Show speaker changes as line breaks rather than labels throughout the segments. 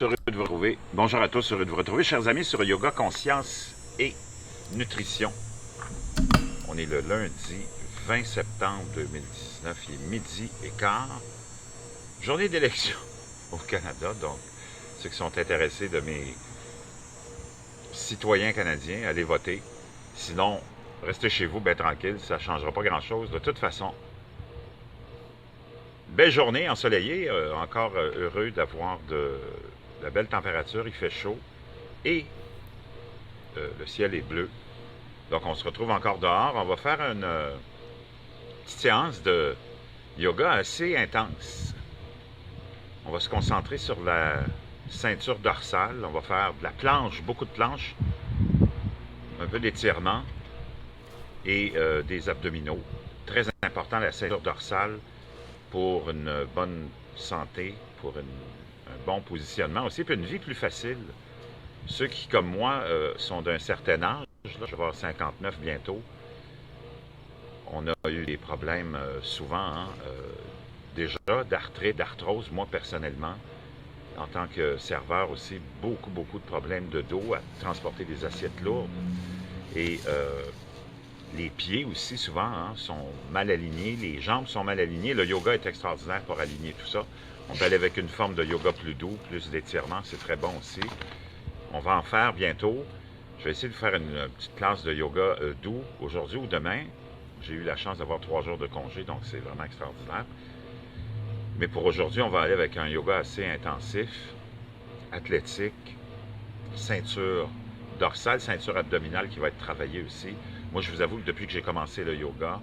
Heureux de vous retrouver. Bonjour à tous, heureux de vous retrouver, chers amis, sur Yoga, Conscience et Nutrition. On est le lundi 20 septembre 2019, il est midi et quart. Journée d'élection au Canada, donc ceux qui sont intéressés de mes citoyens canadiens, allez voter. Sinon, restez chez vous, bien tranquille, ça ne changera pas grand-chose. De toute façon, belle journée ensoleillée, encore heureux d'avoir de la belle température, il fait chaud et le ciel est bleu. Donc on se retrouve encore dehors. On va faire une petite séance de yoga assez intense. On va se concentrer sur la ceinture dorsale. On va faire de la planche, beaucoup de planches, un peu d'étirement et des abdominaux. Très important la ceinture dorsale pour une bonne santé, pour un bon positionnement aussi, puis une vie plus facile. Ceux qui, comme moi, sont d'un certain âge, là, je vais avoir 59 bientôt, on a eu des problèmes souvent, hein, déjà d'arthrite, d'arthrose, moi personnellement, en tant que serveur aussi, beaucoup de problèmes de dos à transporter des assiettes lourdes. Et les pieds aussi, souvent, hein, sont mal alignés, les jambes sont mal alignées. Le yoga est extraordinaire pour aligner tout ça. On peut aller avec une forme de yoga plus doux, plus d'étirement, c'est très bon aussi. On va en faire bientôt. Je vais essayer de faire une petite classe de yoga doux aujourd'hui ou demain. J'ai eu la chance d'avoir 3 jours de congé, donc c'est vraiment extraordinaire. Mais pour aujourd'hui, on va aller avec un yoga assez intensif, athlétique, ceinture dorsale, ceinture abdominale qui va être travaillée aussi. Moi, je vous avoue que depuis que j'ai commencé le yoga,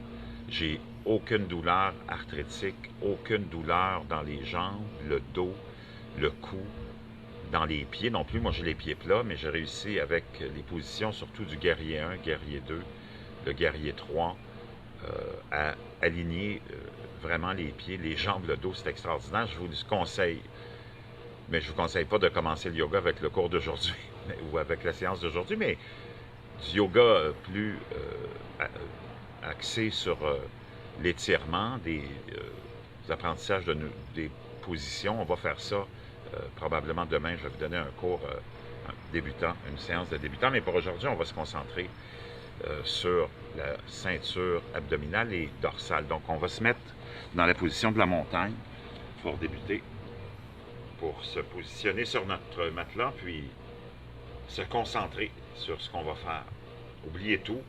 j'ai aucune douleur arthritique, aucune douleur dans les jambes, le dos, le cou, dans les pieds non plus. Moi, j'ai les pieds plats, mais j'ai réussi avec les positions, surtout du guerrier 1, guerrier 2, le guerrier 3, à aligner vraiment les pieds, les jambes, le dos. C'est extraordinaire. Je vous le conseille. Mais je ne vous conseille pas de commencer le yoga avec le cours d'aujourd'hui ou avec la séance d'aujourd'hui, mais du yoga plus axé sur l'étirement, des apprentissages des positions. On va faire ça probablement demain. Je vais vous donner un cours débutant, une séance de débutant, mais pour aujourd'hui, on va se concentrer sur la ceinture abdominale et dorsale. Donc, on va se mettre dans la position de la montagne pour débuter, pour se positionner sur notre matelas, puis se concentrer sur ce qu'on va faire. Oubliez tout,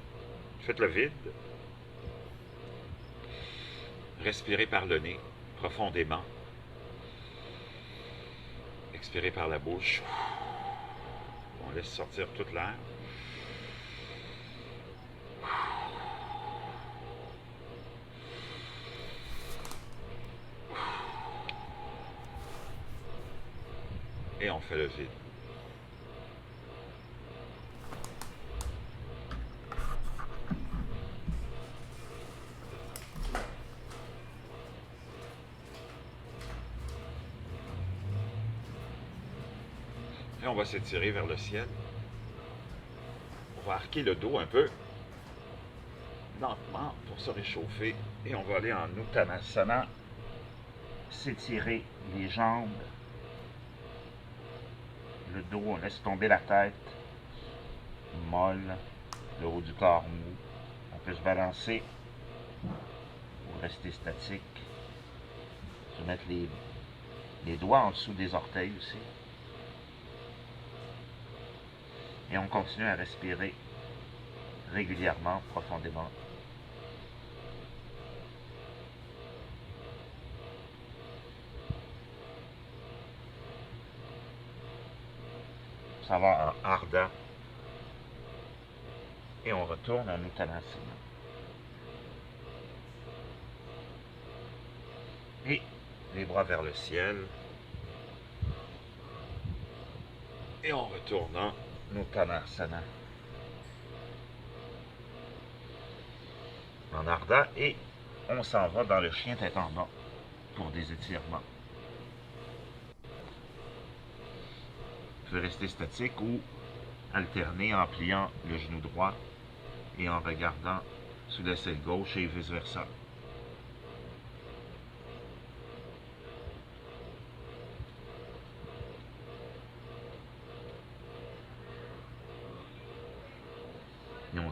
faites le vide, respirez par le nez profondément, expirez par la bouche, on laisse sortir toute l'air. Et on fait le vide. Et on va s'étirer vers le ciel. On va arquer le dos un peu, lentement, pour se réchauffer. Et on va aller en Uttanasana, s'étirer les jambes, le dos, on laisse tomber la tête, molle, le haut du corps mou. On peut se balancer ou rester statique. Se mettre les doigts en dessous des orteils aussi. Et on continue à respirer régulièrement, profondément. Ça va en ardent. Et on retourne en Uttanasana. Et les bras vers le ciel. Et on retourne en Uttanasana. En ardent. Et on s'en va dans le chien tête en bas pour des étirements. Vous pouvez rester statique ou alterner en pliant le genou droit et en regardant sous l'aisselle gauche et vice versa.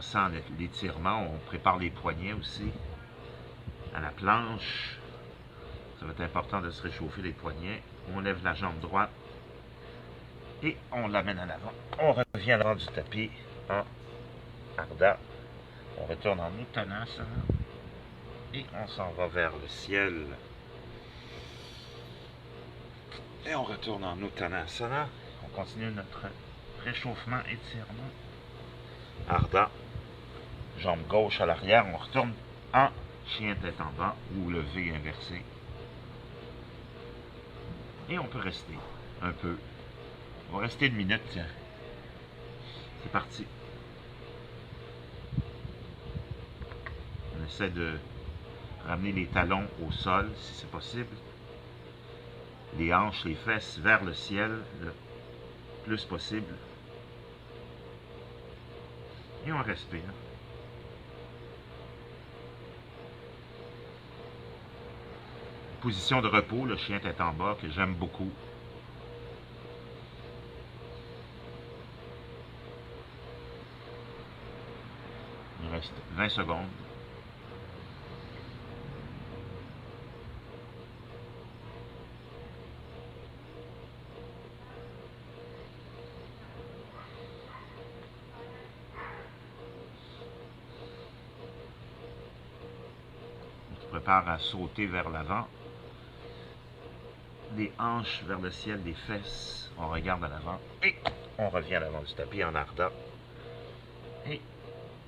commençant l'étirement, on prépare les poignets aussi à la planche. Ça va être important de se réchauffer les poignets. On lève la jambe droite et on l'amène en avant. On revient à l'avant du tapis en ardent. On retourne en Uttanasana et on s'en va vers le ciel. Et on retourne en Uttanasana. On continue notre réchauffement, étirement. Ardent. Jambe gauche à l'arrière. On retourne en chien tête en bas ou le V inversé. Et on peut rester un peu. On va rester une minute. Tiens. C'est parti. On essaie de ramener les talons au sol si c'est possible. Les hanches, les fesses vers le ciel le plus possible. Et on respire. Position de repos, le chien tête en bas, que j'aime beaucoup. Il reste 20 secondes. On se prépare à sauter vers l'avant. Des hanches vers le ciel, des fesses. On regarde à l'avant et on revient à l'avant du tapis en ardent. Et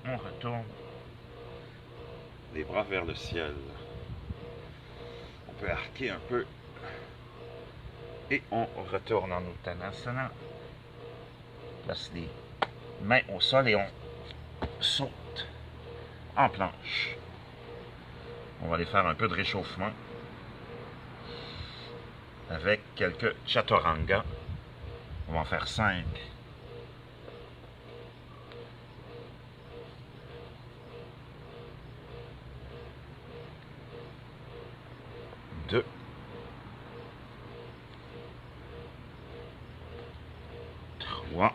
on retourne les bras vers le ciel. On peut arquer un peu. Et on retourne en Uttanasana. Place les mains au sol et on saute en planche. On va aller faire un peu de réchauffement avec quelques chaturanga. On va en faire 5. 2. 3.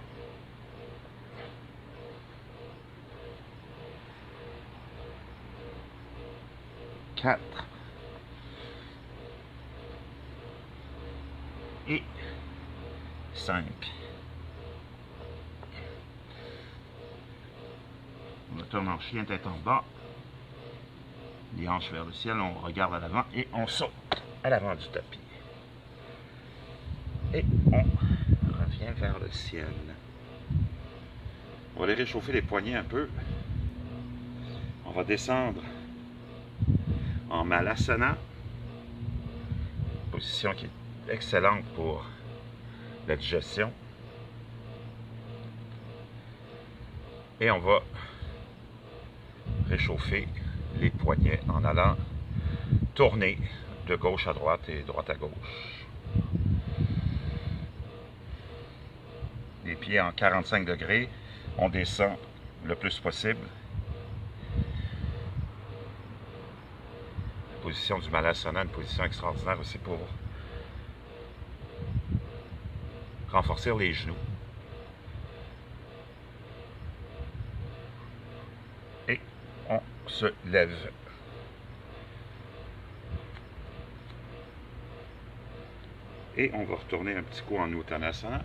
4. Et 5. On retourne en chien tête en bas. Les hanches vers le ciel, on regarde à l'avant et on saute à l'avant du tapis. Et on revient vers le ciel. On va aller réchauffer les poignets un peu. On va descendre en Malasana. Position qui est excellente pour la digestion. Et on va réchauffer les poignets en allant tourner de gauche à droite et droite à gauche. Les pieds en 45 degrés. On descend le plus possible. La position du Malasana, une position extraordinaire aussi pour renforcer les genoux. Et on se lève. Et on va retourner un petit coup en Uttanasana.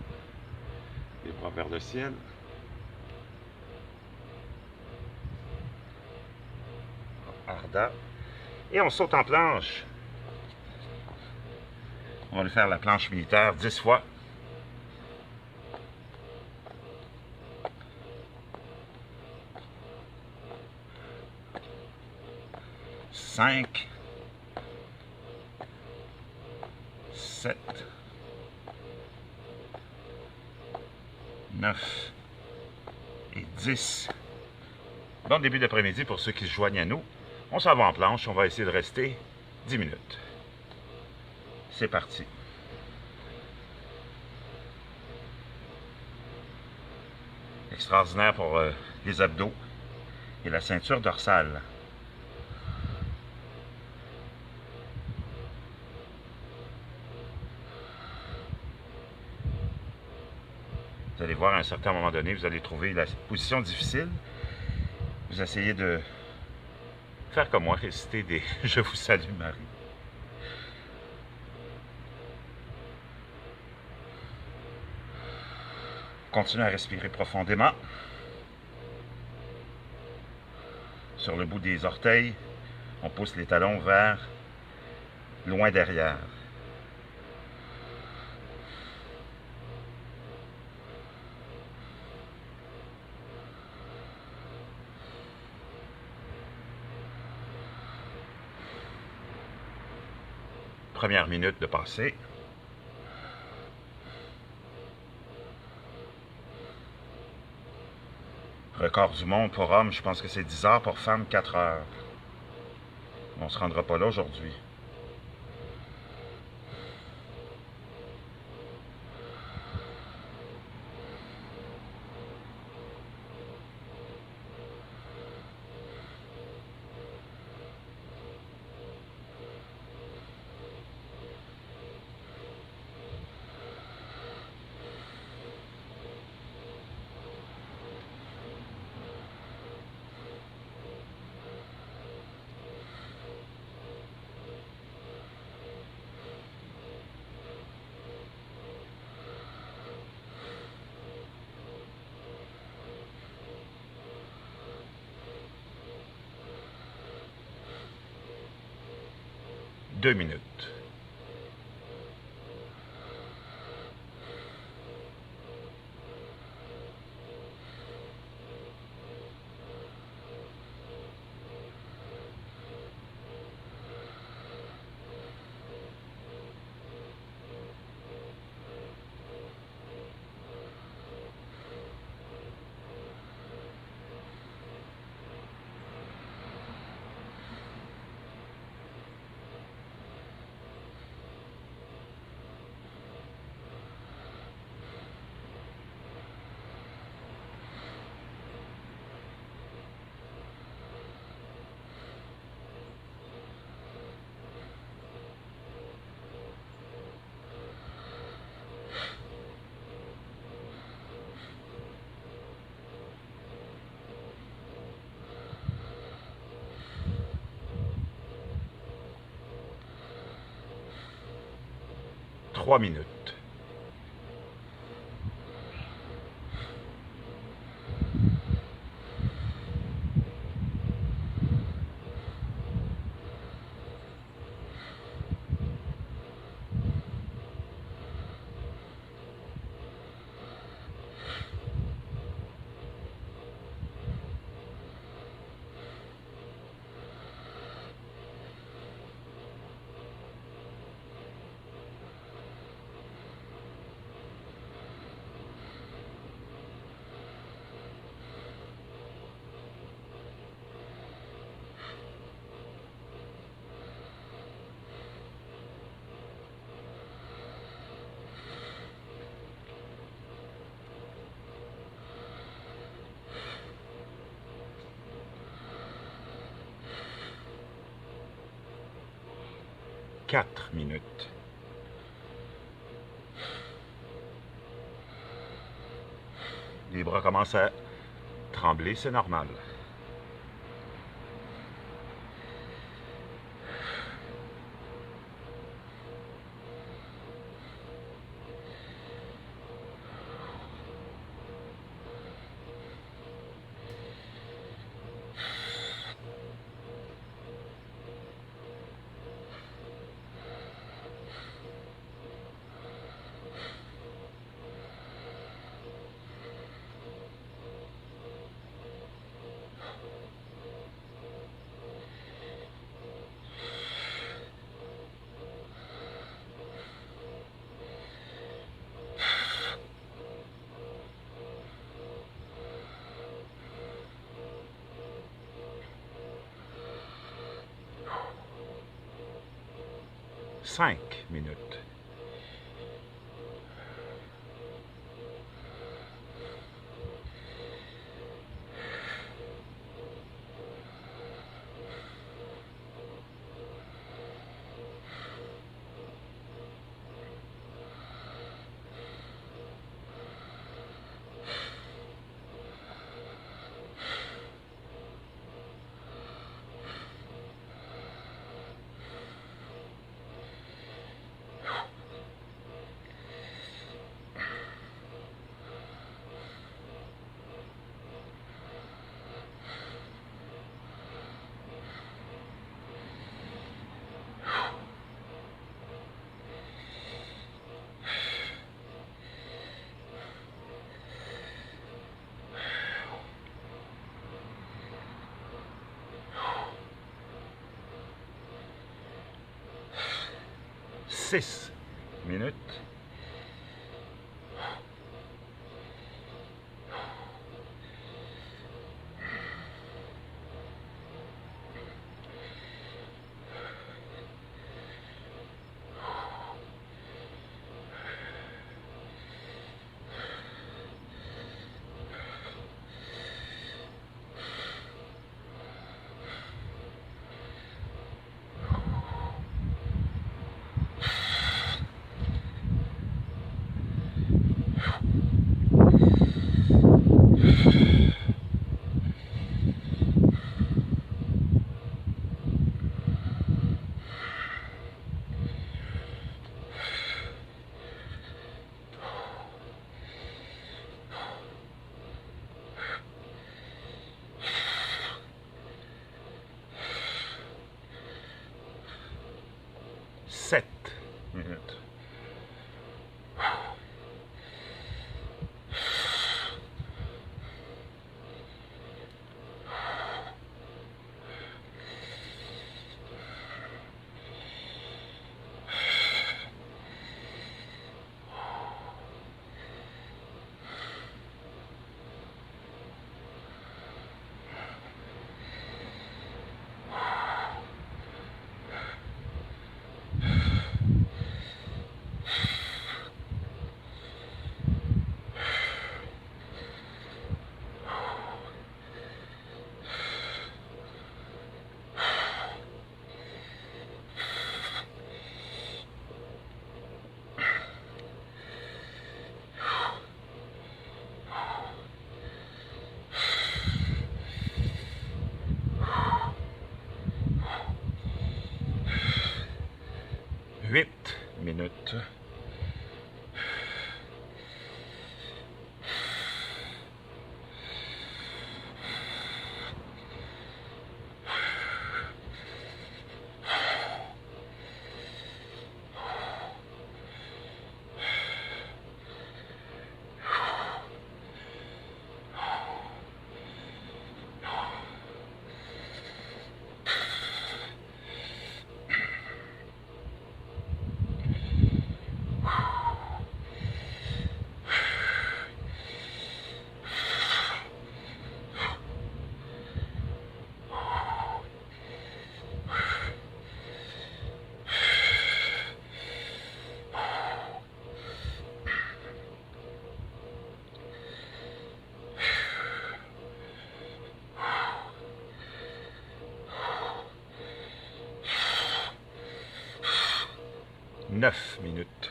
Les bras vers le ciel. Ardent. Et on saute en planche. On va aller faire la planche militaire 10 fois. 5, 7, 9 et 10. Bon début d'après-midi pour ceux qui se joignent à nous. On s'en va en planche, on va essayer de rester 10 minutes. C'est parti. Extraordinaire pour les abdos et la ceinture dorsale. Vous allez voir, à un certain moment donné, vous allez trouver la position difficile. Vous essayez de faire comme moi, réciter des Je vous salue Marie. Continuez à respirer profondément. Sur le bout des orteils, on pousse les talons vers loin derrière. Première minute de passé. Record du monde pour hommes, je pense que c'est 10 heures, pour femmes 4 heures. On ne se rendra pas là aujourd'hui. Deux minutes. Trois minutes. Quatre minutes. Les bras commencent à trembler, c'est normal. Cinq minutes. 6 minutes. Sept minutes. Huit minutes. Neuf minutes.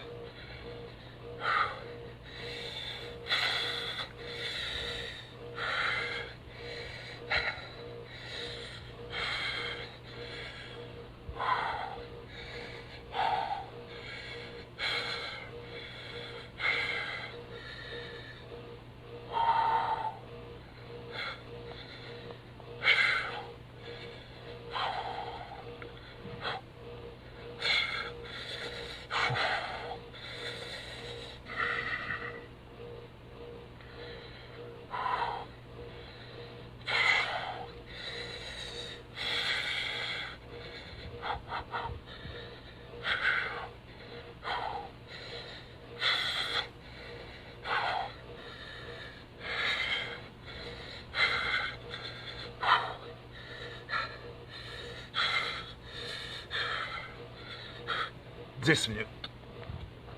Dix minutes.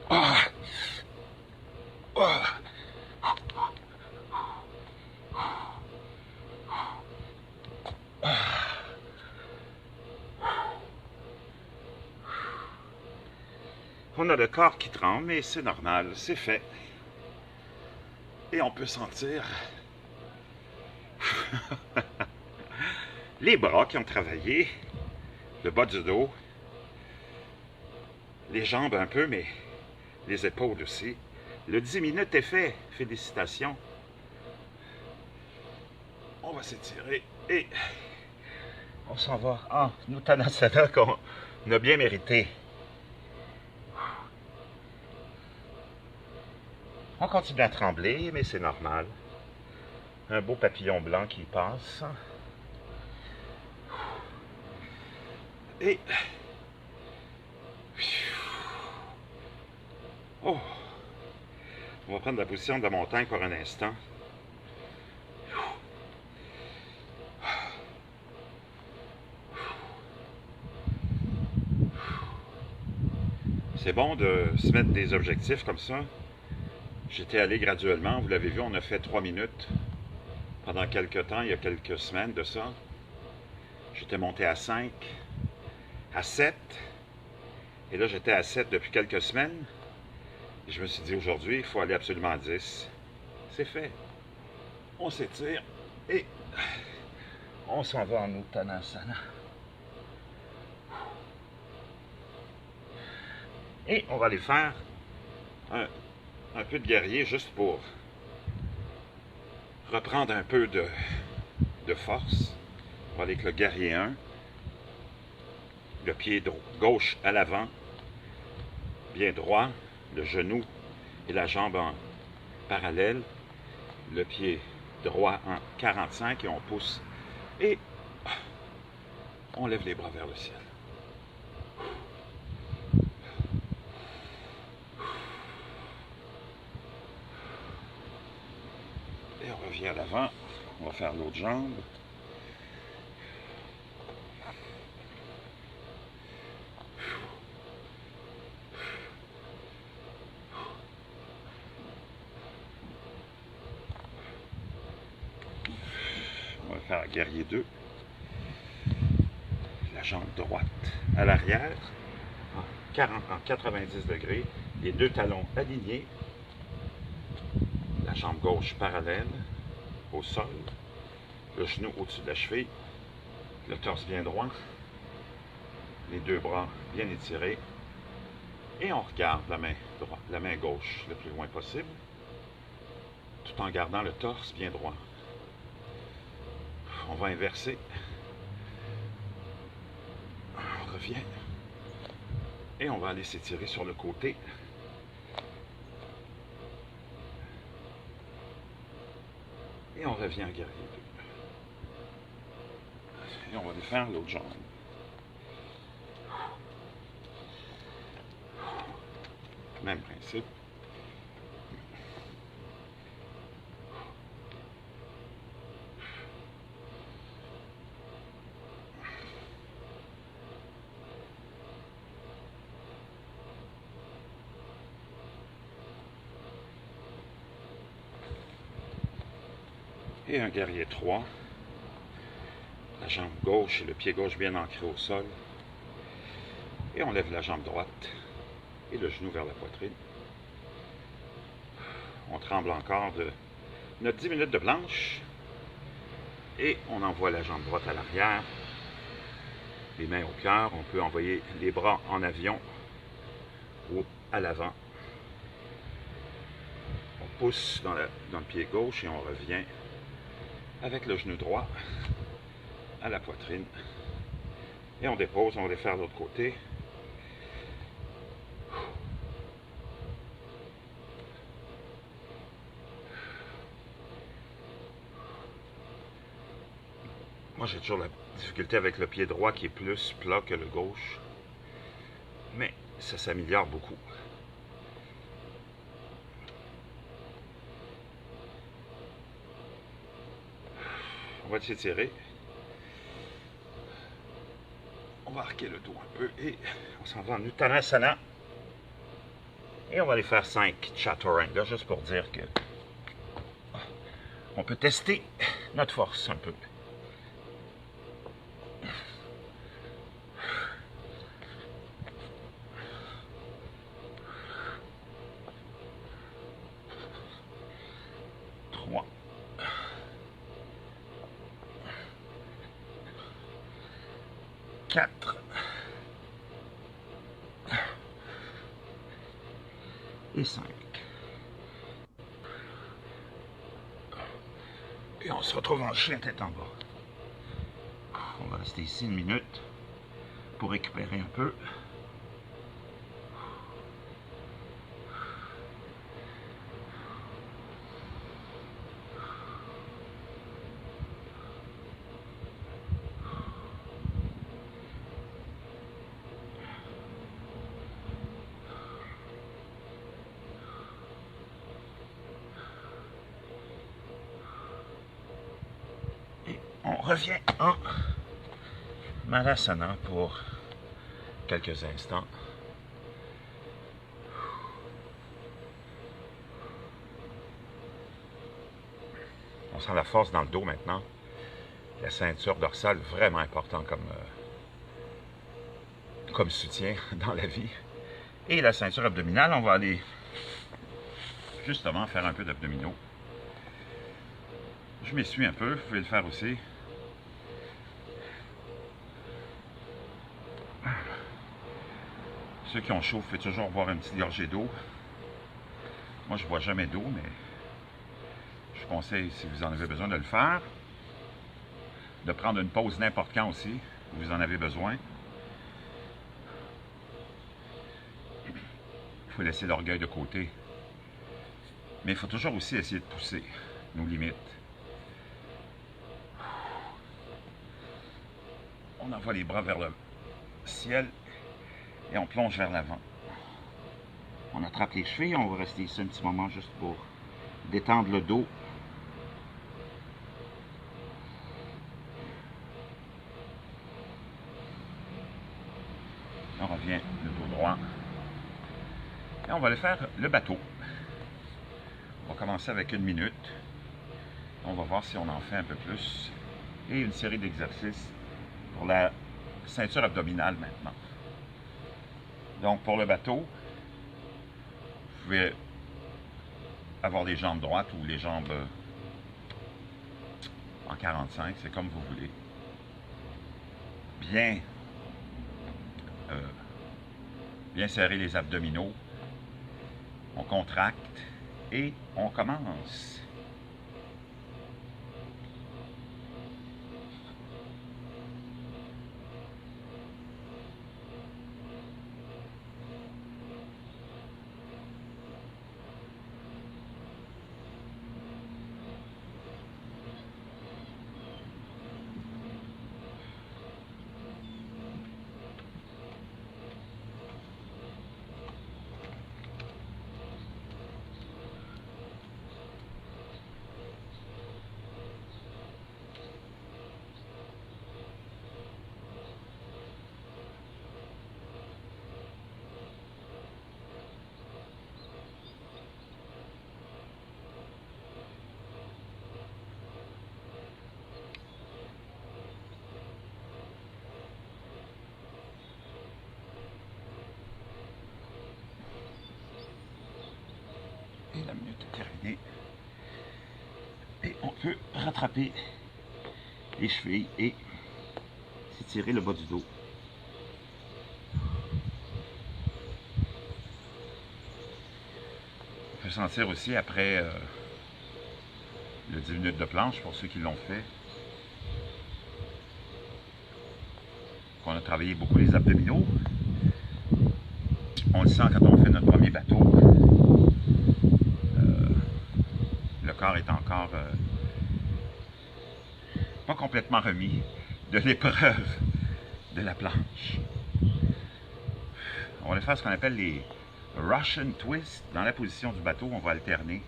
Ah. Ah. On a le corps qui tremble, mais c'est normal, c'est fait. Et on peut sentir les bras qui ont travaillé, le bas du dos, les jambes un peu, mais les épaules aussi. Le 10 minutes est fait. Félicitations. On va s'étirer et on s'en va en Uttanasana qu'on a bien mérité. On continue à trembler, mais c'est normal. Un beau papillon blanc qui passe. Et Oh! On va prendre la position de la montagne pour un instant. C'est bon de se mettre des objectifs comme ça. J'étais allé graduellement. Vous l'avez vu, on a fait 3 minutes pendant quelques temps, il y a quelques semaines de ça. J'étais monté à 5, à 7. Et là, j'étais à 7 depuis quelques semaines. Et je me suis dit, aujourd'hui, il faut aller absolument à 10. C'est fait. On s'étire et on s'en va en Uttanasana. Et on va aller faire un peu de guerrier juste pour reprendre un peu de force. On va aller avec le guerrier 1. Le pied gauche à l'avant, bien droit, le genou et la jambe en parallèle, le pied droit en 45 et on pousse et on lève les bras vers le ciel. Et on revient à l'avant, on va faire l'autre jambe. On va faire guerrier 2. La jambe droite à l'arrière, en 90 degrés, les deux talons alignés, la jambe gauche parallèle au sol, le genou au-dessus de la cheville, le torse bien droit, les deux bras bien étirés, et on regarde la main gauche le plus loin possible, tout en gardant le torse bien droit. On va inverser. On revient. Et on va aller s'étirer sur le côté. Et on revient en guerrier 2. Et on va aller faire l'autre jambe. Même principe. Et un guerrier 3. La jambe gauche et le pied gauche bien ancré au sol. Et on lève la jambe droite et le genou vers la poitrine. On tremble encore de notre 10 minutes de planche. Et on envoie la jambe droite à l'arrière. Les mains au cœur. On peut envoyer les bras en avion ou à l'avant. On pousse dans le pied gauche et on revient avec le genou droit à la poitrine. Et on dépose, on va les faire de l'autre côté. Moi, j'ai toujours la difficulté avec le pied droit qui est plus plat que le gauche. Mais ça s'améliore beaucoup. On va s'étirer. On va arquer le dos un peu et on s'en va en Uttanasana. Et on va aller faire 5 chaturanga, juste pour dire que on peut tester notre force un peu. Quatre. Et 5. Et on se retrouve en chien tête en bas. On va rester ici une minute pour récupérer un peu. revient en malassana pour quelques instants. On sent la force dans le dos maintenant. La ceinture dorsale, vraiment important comme soutien dans la vie. Et la ceinture abdominale, on va aller justement faire un peu d'abdominaux. Je m'essuie un peu, vous pouvez le faire aussi. Ceux qui ont chaud, vous pouvez toujours boire une petite gorgée d'eau. Moi, je ne bois jamais d'eau, mais je vous conseille, si vous en avez besoin, de le faire. De prendre une pause n'importe quand aussi, où vous en avez besoin. Il faut laisser l'orgueil de côté. Mais il faut toujours aussi essayer de pousser nos limites. On envoie les bras vers le ciel et on plonge vers l'avant. On attrape les chevilles, on va rester ici un petit moment juste pour détendre le dos. On revient le dos droit. Et on va aller faire le bateau. On va commencer avec 1 minute. On va voir si on en fait un peu plus. Et une série d'exercices pour la ceinture abdominale maintenant. Donc pour le bateau, vous pouvez avoir les jambes droites ou les jambes en 45, c'est comme vous voulez. Bien serrer les abdominaux. On contracte et on commence. Et la minute est terminée. Et on peut rattraper les chevilles et s'étirer le bas du dos. On peut sentir aussi après le 10 minutes de planche, pour ceux qui l'ont fait, qu'on a travaillé beaucoup les abdominaux. On le sent quand on fait notre premier bateau. Le corps est encore pas complètement remis de l'épreuve de la planche. On va faire ce qu'on appelle les Russian Twist. Dans la position du bateau, on va alterner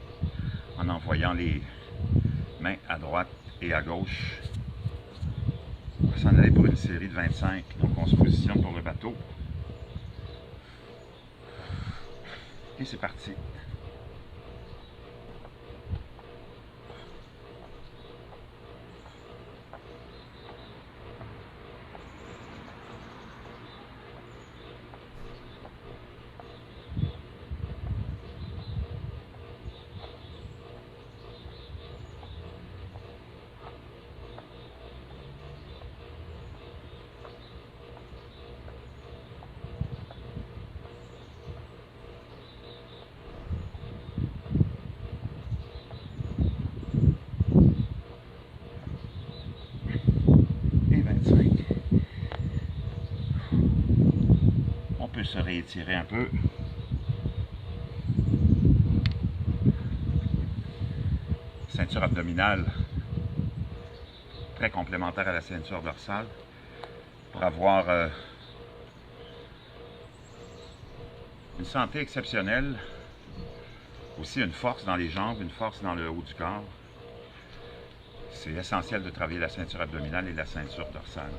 en envoyant les mains à droite et à gauche. On va s'en aller pour une série de 25. Donc on se positionne pour le bateau. Et c'est parti. Se réétirer un peu. Ceinture abdominale très complémentaire à la ceinture dorsale pour avoir une santé exceptionnelle, aussi une force dans les jambes, une force dans le haut du corps. C'est essentiel de travailler la ceinture abdominale et la ceinture dorsale.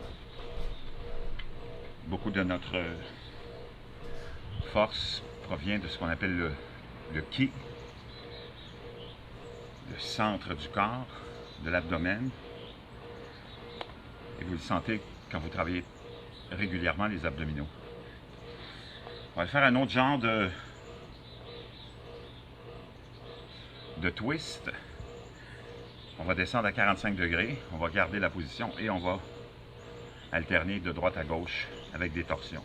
Beaucoup de notre force provient de ce qu'on appelle le ki, le centre du corps, de l'abdomen. Et vous le sentez quand vous travaillez régulièrement les abdominaux. On va faire un autre genre de twist. On va descendre à 45 degrés, on va garder la position et on va alterner de droite à gauche avec des torsions.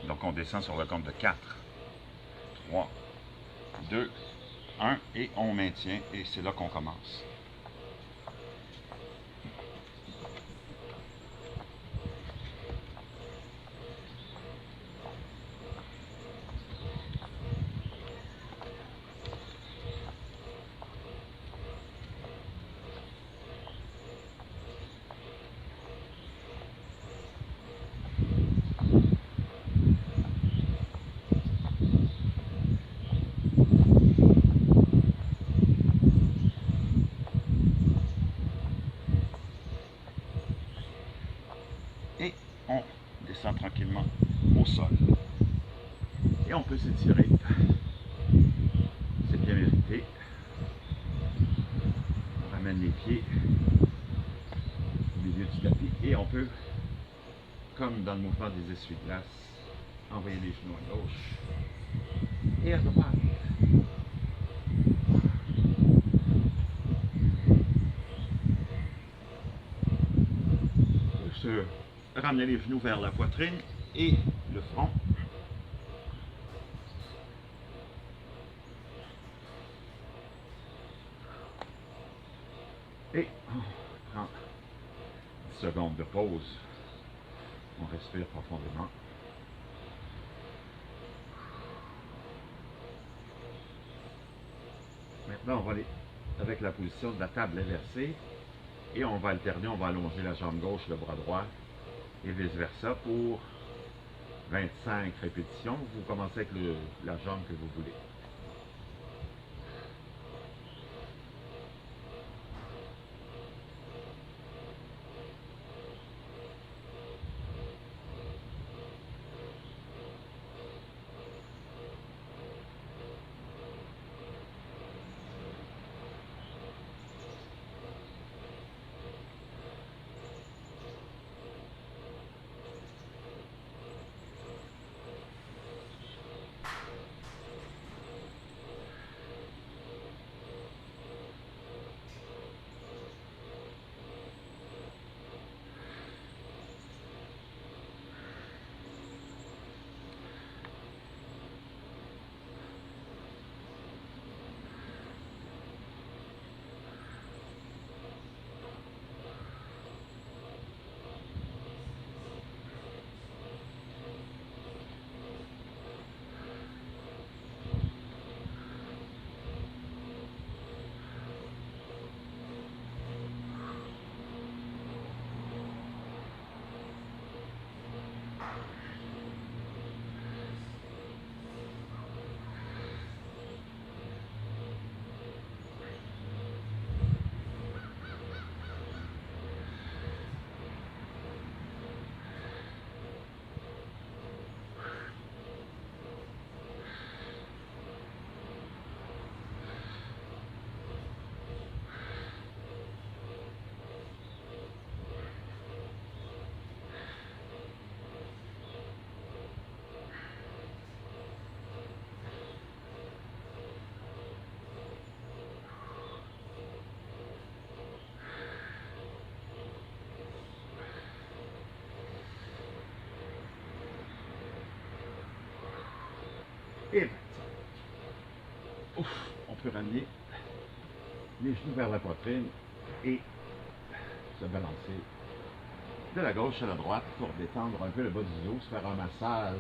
Donc on descend sur le compte de 4, 3, 2, 1 et on maintient et c'est là qu'on commence. Et on descend tranquillement au sol. Et on peut s'étirer. C'est bien mérité. On ramène les pieds au milieu du tapis et on peut, comme dans le mouvement des essuie-glaces, envoyer les genoux à gauche et à droite. Ramener les genoux vers la poitrine et le front. Et on prend 10 secondes de pause. On respire profondément. Maintenant, on va aller avec la position de la table inversée et on va alterner, on va allonger la jambe gauche, le bras droit et vice-versa pour 25 répétitions. Vous commencez avec la jambe que vous voulez. Et on peut ramener les genoux vers la poitrine et se balancer de la gauche à la droite pour détendre un peu le bas du dos, se faire un massage.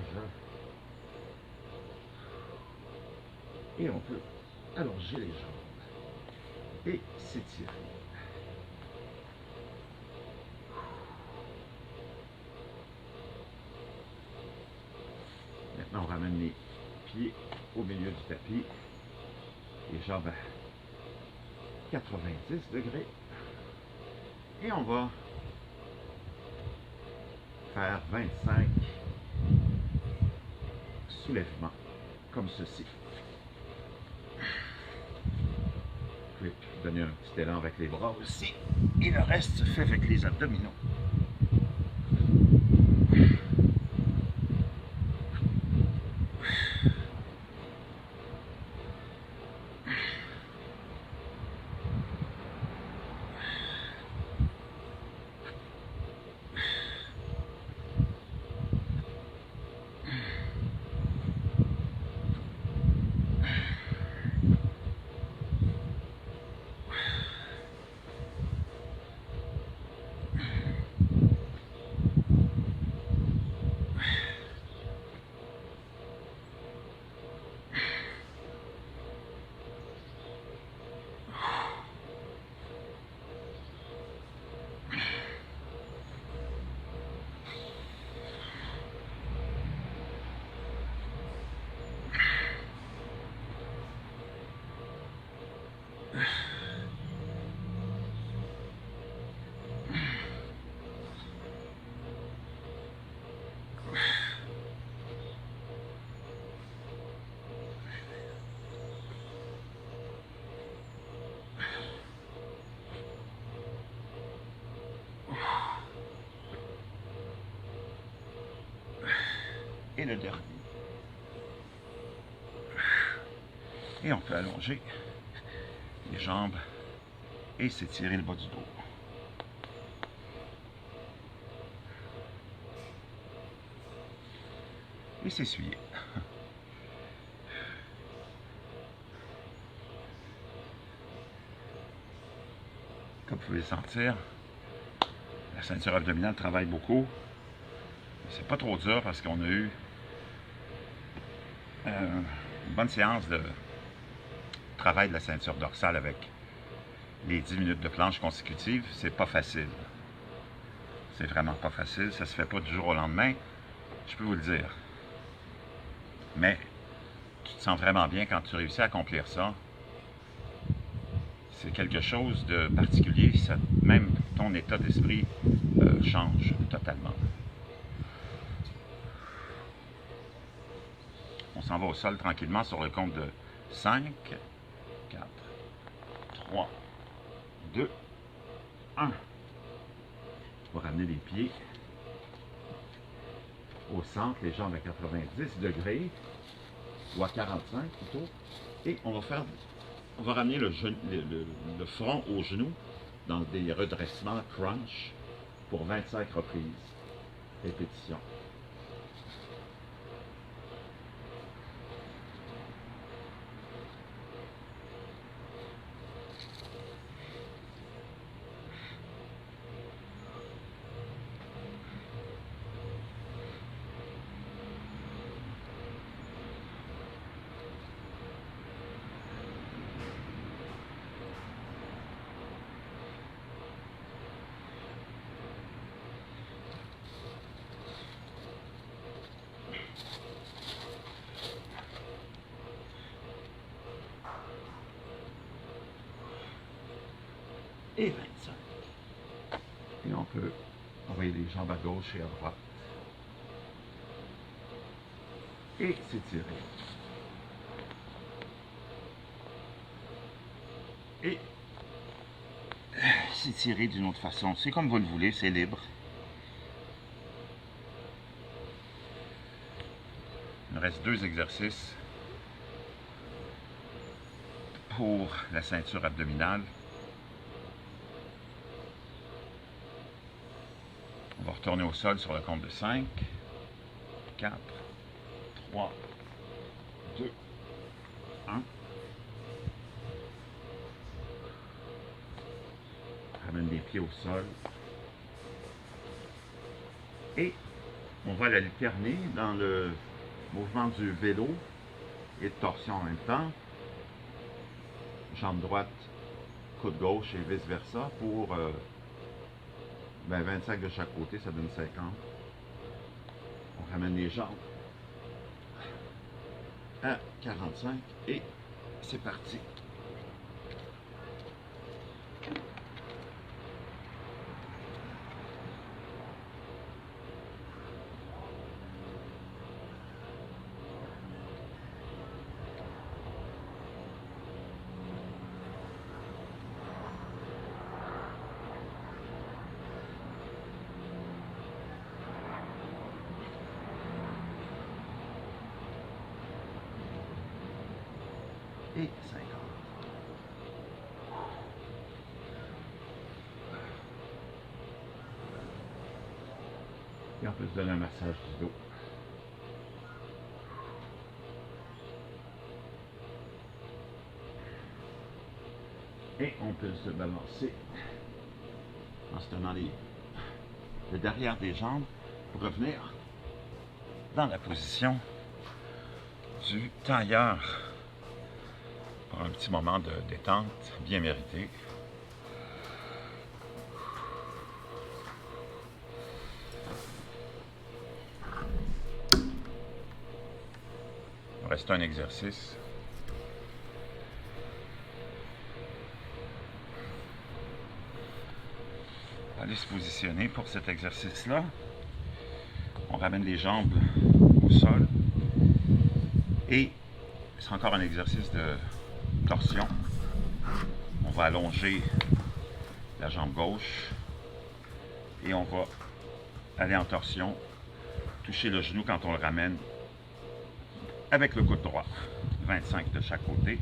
Et on peut allonger les jambes et s'étirer. Maintenant, on ramène les pieds au milieu du tapis, les jambes 90 degrés. Et on va faire 25 soulèvements, comme ceci. Vous pouvez donner un petit élan avec les bras aussi. Et le reste se fait avec les abdominaux. Et le dernier. Et on peut allonger les jambes et s'étirer le bas du dos. Et s'essuyer. Comme vous pouvez le sentir, la ceinture abdominale travaille beaucoup. C'est pas trop dur parce qu'on a eu une bonne séance de travail de la ceinture dorsale avec les 10 minutes de planche consécutives. C'est pas facile. C'est vraiment pas facile. Ça se fait pas du jour au lendemain, je peux vous le dire. Mais tu te sens vraiment bien quand tu réussis à accomplir ça. C'est quelque chose de particulier. Ça, même ton état d'esprit change totalement. On s'en va au sol tranquillement sur le compte de 5, 4, 3, 2, 1. On va ramener les pieds au centre, les jambes à 90 degrés, ou à 45 plutôt. Et on va ramener le front au genou dans des redressements crunch pour 25 reprises. Répétition. Et 25. Et on peut envoyer les jambes à gauche et à droite. Et s'étirer. Et s'étirer d'une autre façon. C'est comme vous le voulez, c'est libre. Il me reste 2 exercices pour la ceinture abdominale. On va retourner au sol sur le compte de 5, 4, 3, 2, 1. Ramène les pieds au sol. Et on va l'alterner dans le mouvement du vélo et de torsion en même temps. Jambe droite, coude gauche et vice versa pour 25 de chaque côté, ça donne 50. On ramène les jambes à 45 et c'est parti. et 50. Et on peut se donner un massage du dos. Et on peut se balancer en se tenant le derrière des jambes pour revenir dans la position du tailleur pour un petit moment de détente bien mérité. Il reste un exercice. Aller se positionner pour cet exercice-là. On ramène les jambes au sol. Et c'est encore un exercice de torsion. On va allonger la jambe gauche. Et on va aller en torsion. Toucher le genou quand on le ramène avec le coude droit. 25 de chaque côté.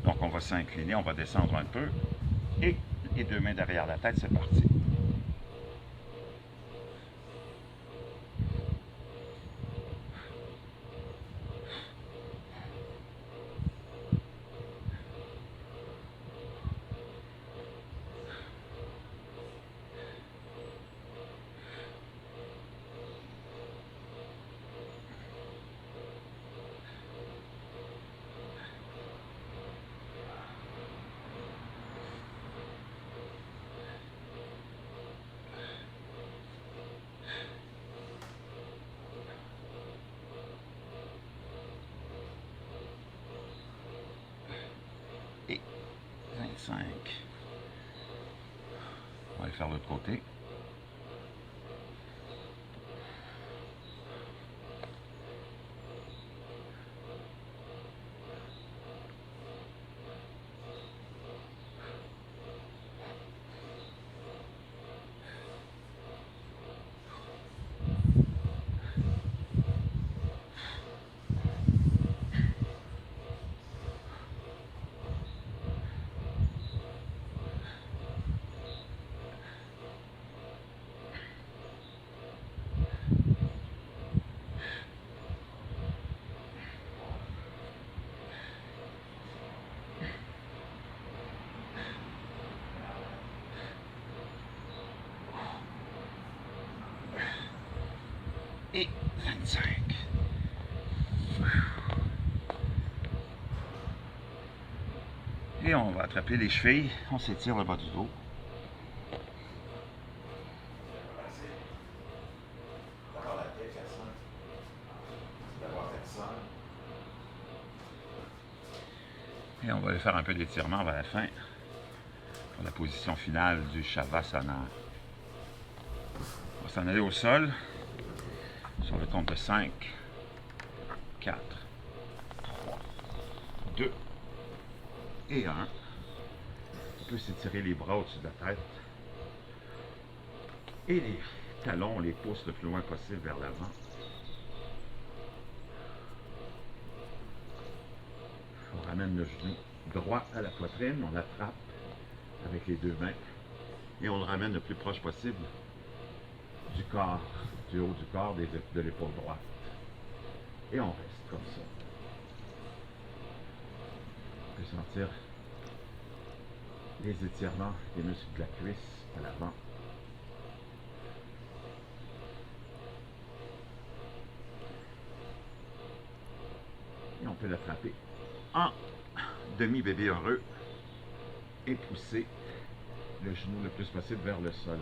Donc on va s'incliner, on va descendre un peu. Et les deux mains derrière la tête, c'est parti. Et 25. On va aller faire l'autre côté. Et 25. Et on va attraper les chevilles, on s'étire le bas du dos. Et on va aller faire un peu d'étirement vers la fin pour la position finale du Shavasana. On va s'en aller au sol sur le compte de 5, 4, 3, 2 et 1. On peut s'étirer les bras au-dessus de la tête et les talons, on les pousse le plus loin possible vers l'avant. On ramène le genou droit à la poitrine, on l'attrape avec les deux mains et on le ramène le plus proche possible du corps, du haut du corps, de l'épaule droite. Et on reste comme ça. On peut sentir les étirements des muscles de la cuisse à l'avant. Et on peut l'attraper en demi-bébé heureux et pousser le genou le plus possible vers le sol.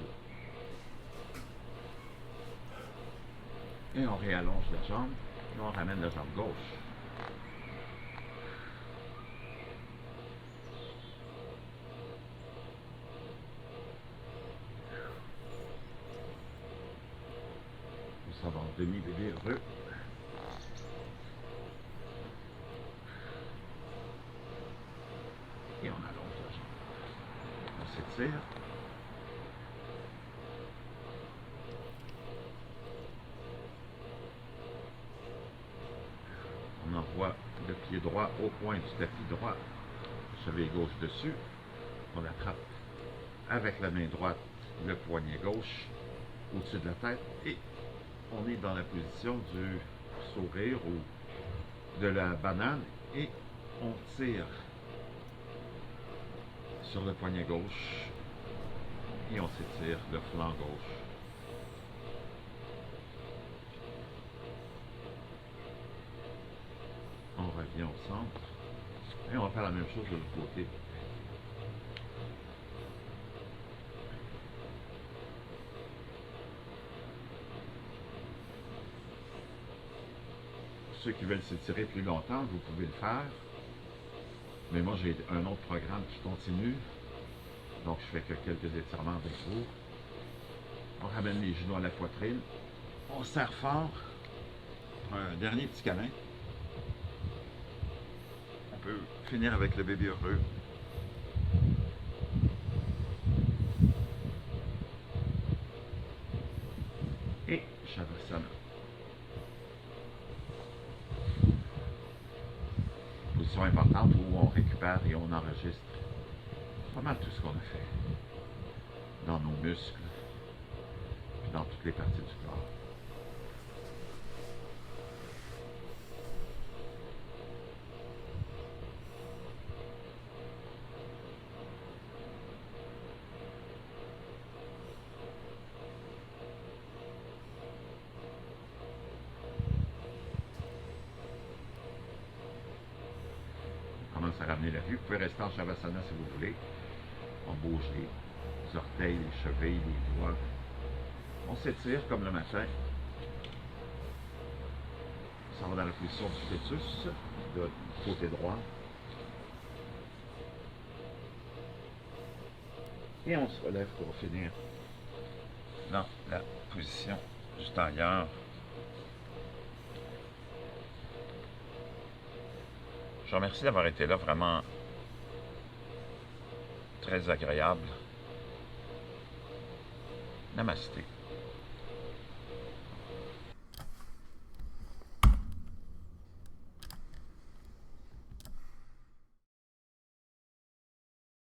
Et on réallonge la jambe et on ramène la jambe gauche. On s'en va en demi-bébé heureux. Et on allonge la jambe. On s'étire. On envoie le pied droit au point du tapis droit, cheville gauche dessus. On attrape avec la main droite le poignet gauche au-dessus de la tête et on est dans la position du sourire ou de la banane et on tire sur le poignet gauche et on s'étire le flanc gauche. On revient au centre et on va faire la même chose de l'autre côté. Ceux qui veulent s'étirer plus longtemps, vous pouvez le faire. Mais moi, j'ai un autre programme qui continue. Donc, je fais que quelques étirements avec vous. On ramène les genoux à la poitrine. On serre fort. Un dernier petit câlin. On peut finir avec le bébé heureux. Et Shavasana. Position importante où on récupère et on enregistre pas mal tout ce qu'on a fait dans nos muscles et dans toutes les parties du corps. On commence à ramener la vue. Vous pouvez rester en Shavasana si vous voulez. On bouge les orteils, les chevilles, les doigts. On s'étire comme le matin. On s'en va dans la position du fœtus, de côté droit. Et on se relève pour finir dans la position juste ailleurs. Je vous remercie d'avoir été là, vraiment très agréable. Namasté.